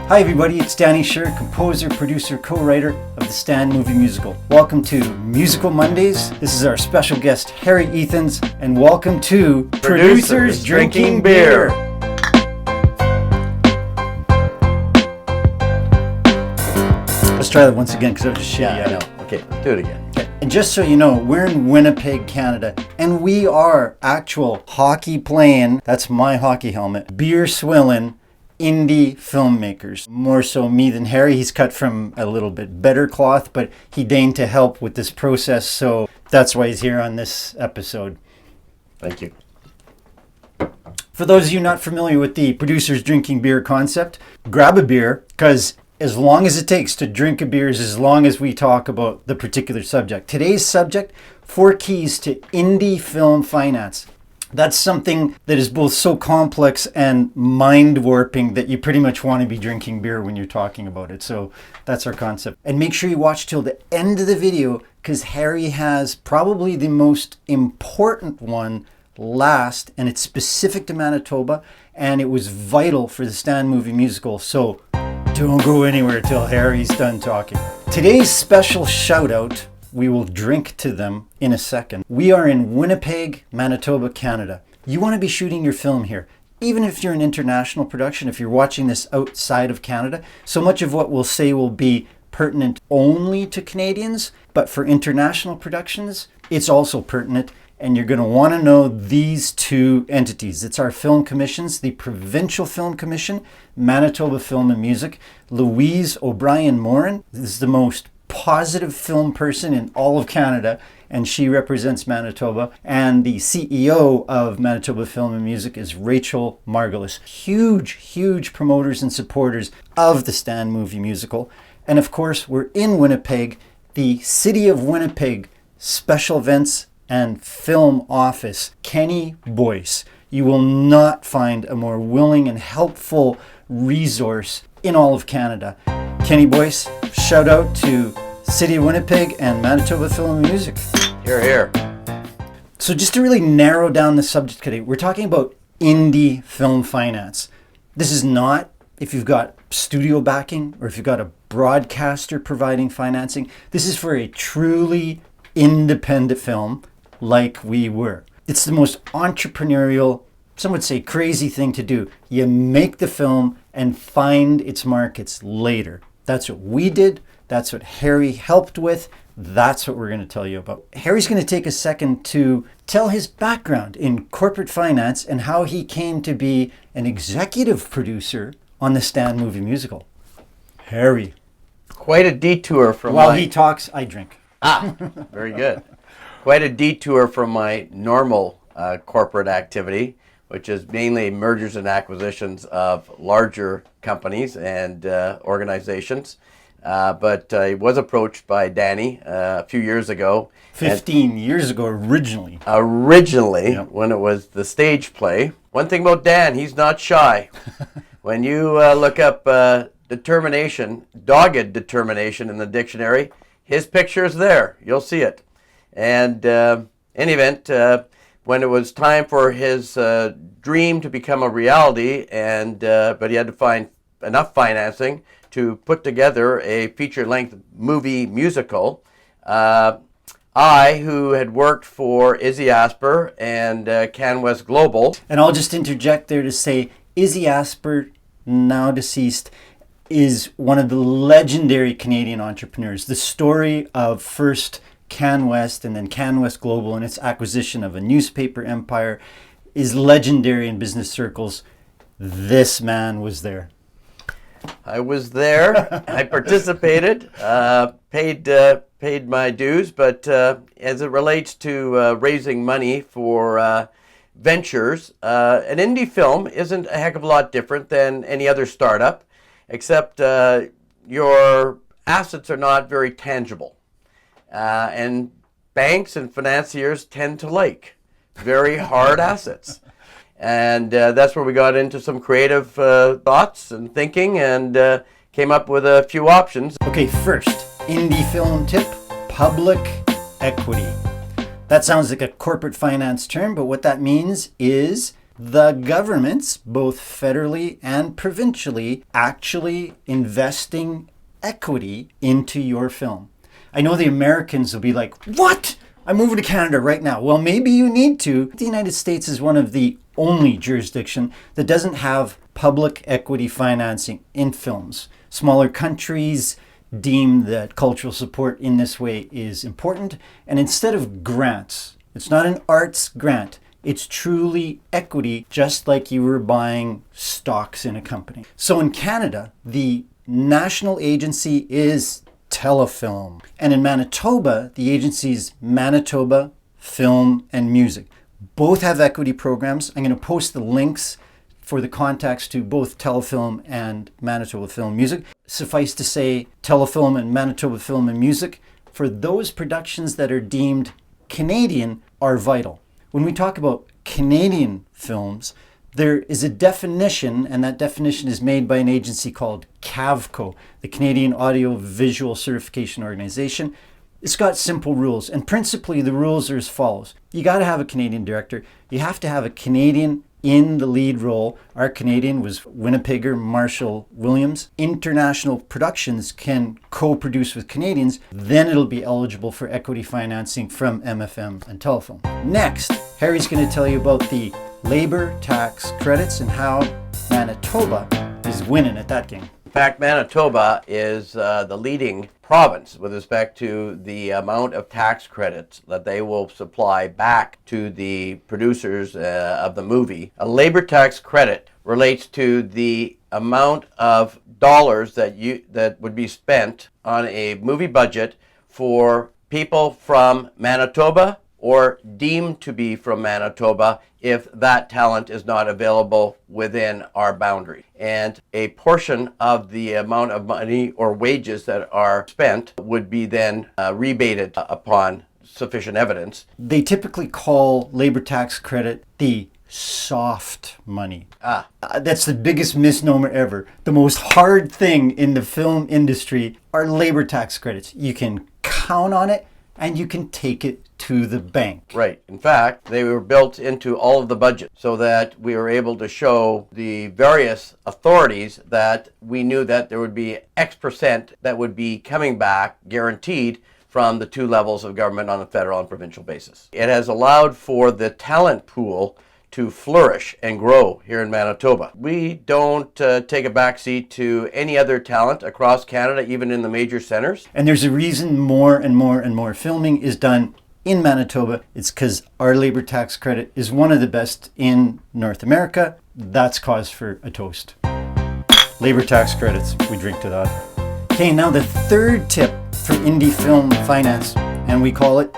Hi everybody, it's Danny Schur, composer, producer, co-writer of the Stan movie musical. Welcome to Musical Mondays. This is our special guest, Harry Ethans, and welcome to Producers Drinking Beer. Let's try that once again because I was just shitty. Yeah, I know. Okay, do it again. Okay. And just so you know, we're in Winnipeg, Canada, and we are actual hockey playing, that's my hockey helmet, beer swilling, indie filmmakers. More so me than Harry. He's cut from a little bit better cloth, but he deigned to help with this process, so that's why he's here on this episode. Thank you. For those of you not familiar with the Producers Drinking Beer concept, grab a beer, because as long as it takes to drink a beer is as long as we talk about the particular subject. Today's subject, 4 keys to indie film finance. That's something that is both so complex and mind-warping that you pretty much want to be drinking beer when you're talking about it. So that's our concept. And make sure you watch till the end of the video because Harry has probably the most important one last, and it's specific to Manitoba, and it was vital for the Stan movie musical. So don't go anywhere till Harry's done talking. Today's special shout out, we will drink to them in a second. We are in Winnipeg, Manitoba, Canada. You want to be shooting your film here, even if you're an international production, if you're watching this outside of Canada. So much of what we'll say will be pertinent only to Canadians, but for international productions, it's also pertinent. And you're going to want to know these 2 entities. It's our film commissions, the Provincial Film Commission, Manitoba Film and Music. Louise O'Brien Morin is the most positive film person in all of Canada, and she represents Manitoba. And the CEO of Manitoba Film and Music is Rachel Margolis. Huge promoters and supporters of the Stan movie musical. And of course, we're in Winnipeg, the City of Winnipeg Special Events and Film Office, Kenny Boyce. You will not find a more willing and helpful resource in all of Canada. Kenny Boyce, shout out to City of Winnipeg and Manitoba Film and Music. Hear, hear. So just to really narrow down the subject today, we're talking about indie film finance. This is not if you've got studio backing or if you've got a broadcaster providing financing. This is for a truly independent film like we were. It's the most entrepreneurial, some would say crazy thing to do. You make the film and find its markets later. That's what we did. That's what Harry helped with. That's what we're going to tell you about. Harry's going to take a second to tell his background in corporate finance and how he came to be an executive producer on the Stan movie musical. Harry. Quite a detour from While he talks, I drink. Very good. Quite a detour from my normal corporate activity, which is mainly mergers and acquisitions of larger companies and organizations. But I was approached by Danny a few years ago. 15 years ago, originally. Yep. When it was the stage play. One thing about Dan, he's not shy. When you look up determination, dogged determination in the dictionary, his picture is there. You'll see it. And in any event, when it was time for his dream to become a reality, but he had to find enough financing to put together a feature-length movie musical, I, who had worked for Izzy Asper and CanWest Global. And I'll just interject there to say Izzy Asper, now deceased, is one of the legendary Canadian entrepreneurs. The story of first CanWest and then CanWest Global and its acquisition of a newspaper empire is legendary in business circles. This man was there. I was there. I participated, paid my dues, but as it relates to raising money for ventures, an indie film isn't a heck of a lot different than any other startup, except your assets are not very tangible. And banks and financiers tend to like very hard assets. And that's where we got into some creative thoughts and thinking and came up with a few options. Okay, first, indie film tip, public equity. That sounds like a corporate finance term, but what that means is the governments, both federally and provincially, actually investing equity into your film. I know the Americans will be like, what? I'm moving to Canada right now. Well, maybe you need to. The United States is one of the only jurisdiction that doesn't have public equity financing in films. Smaller countries deem that cultural support in this way is important. And instead of grants, it's not an arts grant. It's truly equity, just like you were buying stocks in a company. So in Canada, the national agency is Telefilm. And in Manitoba, the agency is Manitoba Film and Music. Both have equity programs. I'm going to post the links for the contacts to both Telefilm and Manitoba Film Music. Suffice to say, Telefilm and Manitoba Film and Music, for those productions that are deemed Canadian, are vital. When we talk about Canadian films, there is a definition, and that definition is made by an agency called CAVCO, the Canadian Audio Visual Certification Organization. It's got simple rules, and principally the rules are as follows. You got to have a Canadian director. You have to have a Canadian in the lead role. Our Canadian was Winnipegger Marshall Williams. International productions can co-produce with Canadians. Then it'll be eligible for equity financing from MFM and Telefilm. Next, Harry's going to tell you about the labor tax credits and how Manitoba is winning at that game. In fact, Manitoba is the leading province with respect to the amount of tax credits that they will supply back to the producers of the movie. A labor tax credit relates to the amount of dollars that would be spent on a movie budget for people from Manitoba or deemed to be from Manitoba if that talent is not available within our boundary. And a portion of the amount of money or wages that are spent would be then rebated upon sufficient evidence. They typically call labor tax credit the soft money. That's the biggest misnomer ever. The most hard thing in the film industry are labor tax credits. You can count on it and you can take it to the bank. Right. In fact, they were built into all of the budget so that we were able to show the various authorities that we knew that there would be X% that would be coming back guaranteed from the two levels of government on a federal and provincial basis. It has allowed for the talent pool to flourish and grow here in Manitoba. We don't take a backseat to any other talent across Canada, even in the major centers. And there's a reason more and more and more filming is done in Manitoba. It's because our labor tax credit is one of the best in North America. That's cause for a toast. Labor tax credits, we drink to that. Okay, now the third tip for indie film finance, and we call it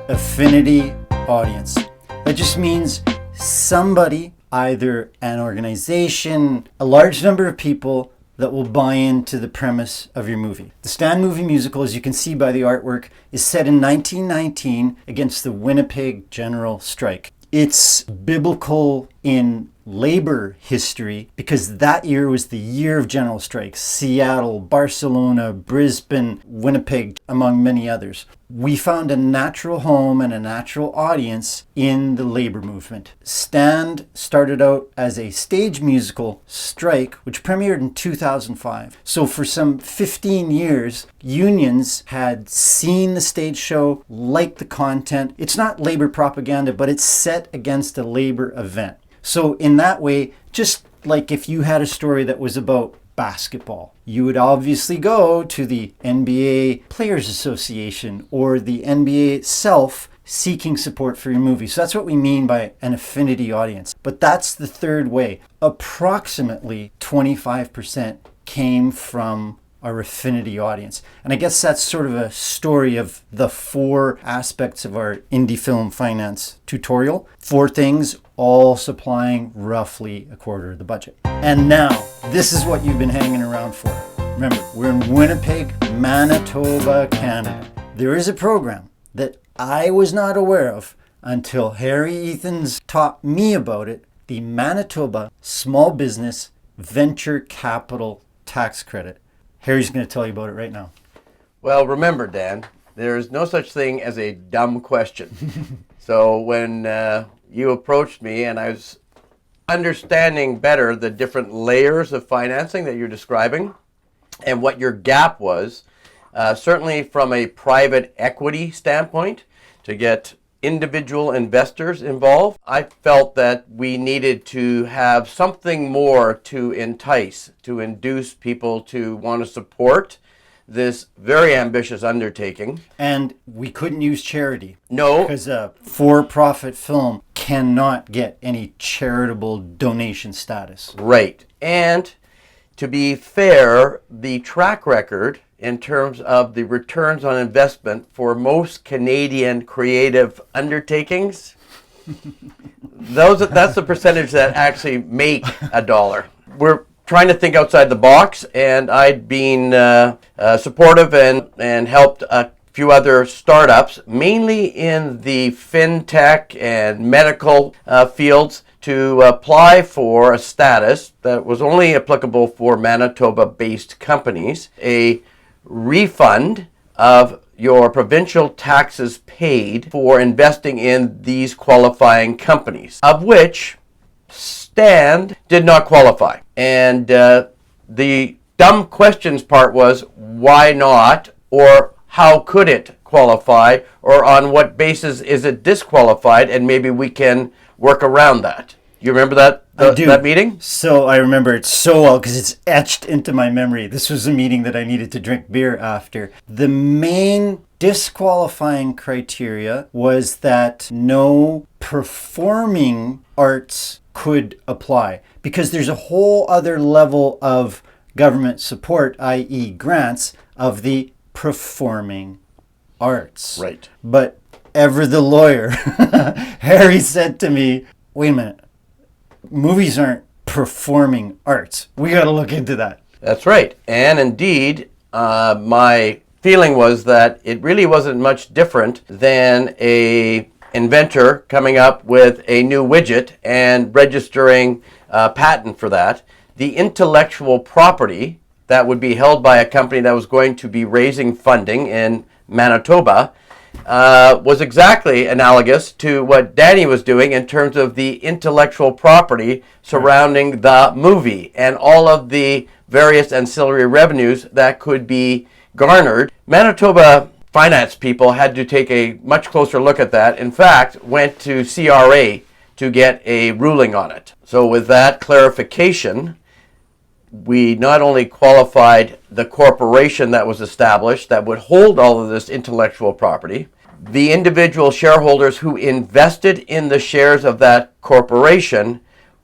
Affinity Audience. That just means somebody, either an organization, a large number of people that will buy into the premise of your movie. The Stand Movie Musical, as you can see by the artwork, is set in 1919 against the Winnipeg General Strike. It's biblical in labor history because that year was the year of general strikes. Seattle, Barcelona, Brisbane, Winnipeg, among many others. We found a natural home and a natural audience in the labor movement. Stand started out as a stage musical, Strike, which premiered in 2005. So for some 15 years, unions had seen the stage show, liked the content. It's not labor propaganda, but it's set against a labor event. So in that way, just like if you had a story that was about basketball, you would obviously go to the NBA Players Association or the NBA itself seeking support for your movie. So that's what we mean by an affinity audience. But that's the third way. Approximately 25% came from our affinity audience. And I guess that's sort of a story of the 4 aspects of our indie film finance tutorial. 4 things, all supplying roughly a quarter of the budget. And now, this is what you've been hanging around for. Remember, we're in Winnipeg, Manitoba, Canada. There is a program that I was not aware of until Harry Ethans taught me about it, the Manitoba Small Business Venture Capital Tax Credit. Harry's going to tell you about it right now. Well, remember, Dan, there is no such thing as a dumb question. So when you approached me and I was understanding better the different layers of financing that you're describing and what your gap was, certainly from a private equity standpoint, to get individual investors involved. I felt that we needed to have something more to entice, to induce people to want to support this very ambitious undertaking. And we couldn't use charity. No. Because a for-profit film cannot get any charitable donation status. Right. And to be fair, the track record in terms of the returns on investment for most Canadian creative undertakings, that's the percentage that actually make a dollar. We're trying to think outside the box, and I'd been supportive and helped a few other startups, mainly in the fintech and medical fields, to apply for a status that was only applicable for Manitoba-based companies, a refund of your provincial taxes paid for investing in these qualifying companies, of which Stand did not qualify. And the dumb questions part was, why not, or how could it qualify, or on what basis is it disqualified, and maybe we can work around that. You remember that that meeting? So I remember it so well because it's etched into my memory. This was a meeting that I needed to drink beer after. The main disqualifying criteria was that no performing arts could apply, because there's a whole other level of government support, i.e. grants, of the performing arts. Right. But ever the lawyer, Harry said to me, wait a minute, movies aren't performing arts. We got to look into that. That's right. And indeed, my feeling was that it really wasn't much different than a inventor coming up with a new widget and registering a patent for that. The intellectual property that would be held by a company that was going to be raising funding in Manitoba was exactly analogous to what Danny was doing in terms of the intellectual property surrounding the movie and all of the various ancillary revenues that could be garnered. Manitoba finance people had to take a much closer look at that. In fact, went to CRA to get a ruling on it. So with that clarification, we not only qualified the corporation that was established that would hold all of this intellectual property, the individual shareholders who invested in the shares of that corporation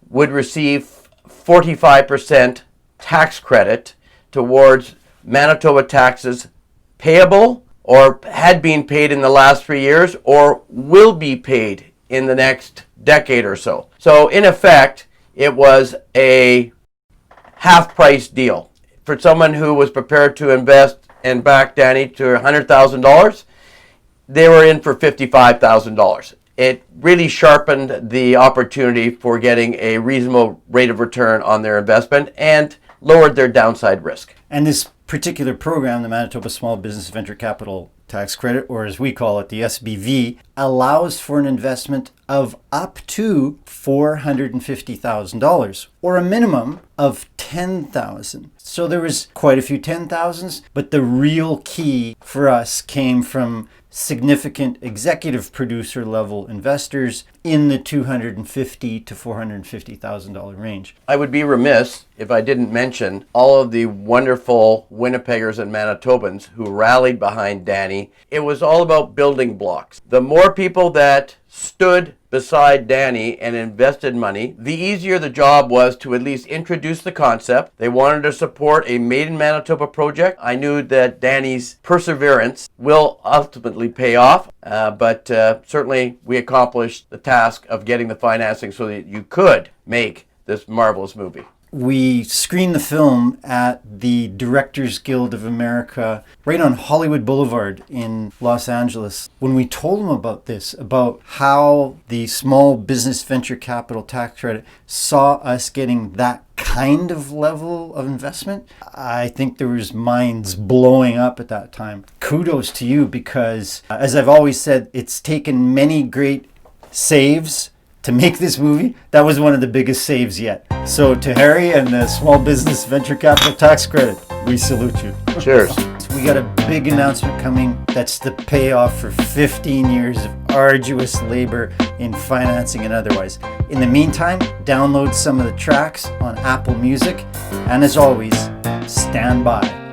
would receive 45% tax credit towards Manitoba taxes payable or had been paid in the last 3 years or will be paid in the next decade or so. So in effect, it was a half-price deal. For someone who was prepared to invest and back Danny to $100,000, they were in for $55,000. It really sharpened the opportunity for getting a reasonable rate of return on their investment and lowered their downside risk. And this particular program, the Manitoba Small Business Venture Capital Tax Credit, or as we call it, the SBV, allows for an investment of up to $450,000, or a minimum of $10,000. So there was quite a few 10,000s, but the real key for us came from significant executive producer level investors in the $250,000 to $450,000 range. I would be remiss if I didn't mention all of the wonderful Winnipeggers and Manitobans who rallied behind Danny. It was all about building blocks. The more people that stood beside Danny and invested money, the easier the job was to at least introduce the concept. They wanted to support a Made in Manitoba project. I knew that Danny's perseverance will ultimately pay off, but certainly we accomplished the task of getting the financing so that you could make this marvelous movie. We screened the film at the Directors Guild of America right on Hollywood Boulevard in Los Angeles. When we told them about this, about how the Small Business Venture Capital Tax Credit saw us getting that kind of level of investment, I think there was minds blowing up at that time. Kudos to you, because as I've always said, it's taken many great saves to make this movie, that was one of the biggest saves yet. So to Harry and the Small Business Venture Capital Tax Credit, we salute you. Cheers. We got a big announcement coming. That's the payoff for 15 years of arduous labor in financing and otherwise. In the meantime, download some of the tracks on Apple Music. And as always, stand by.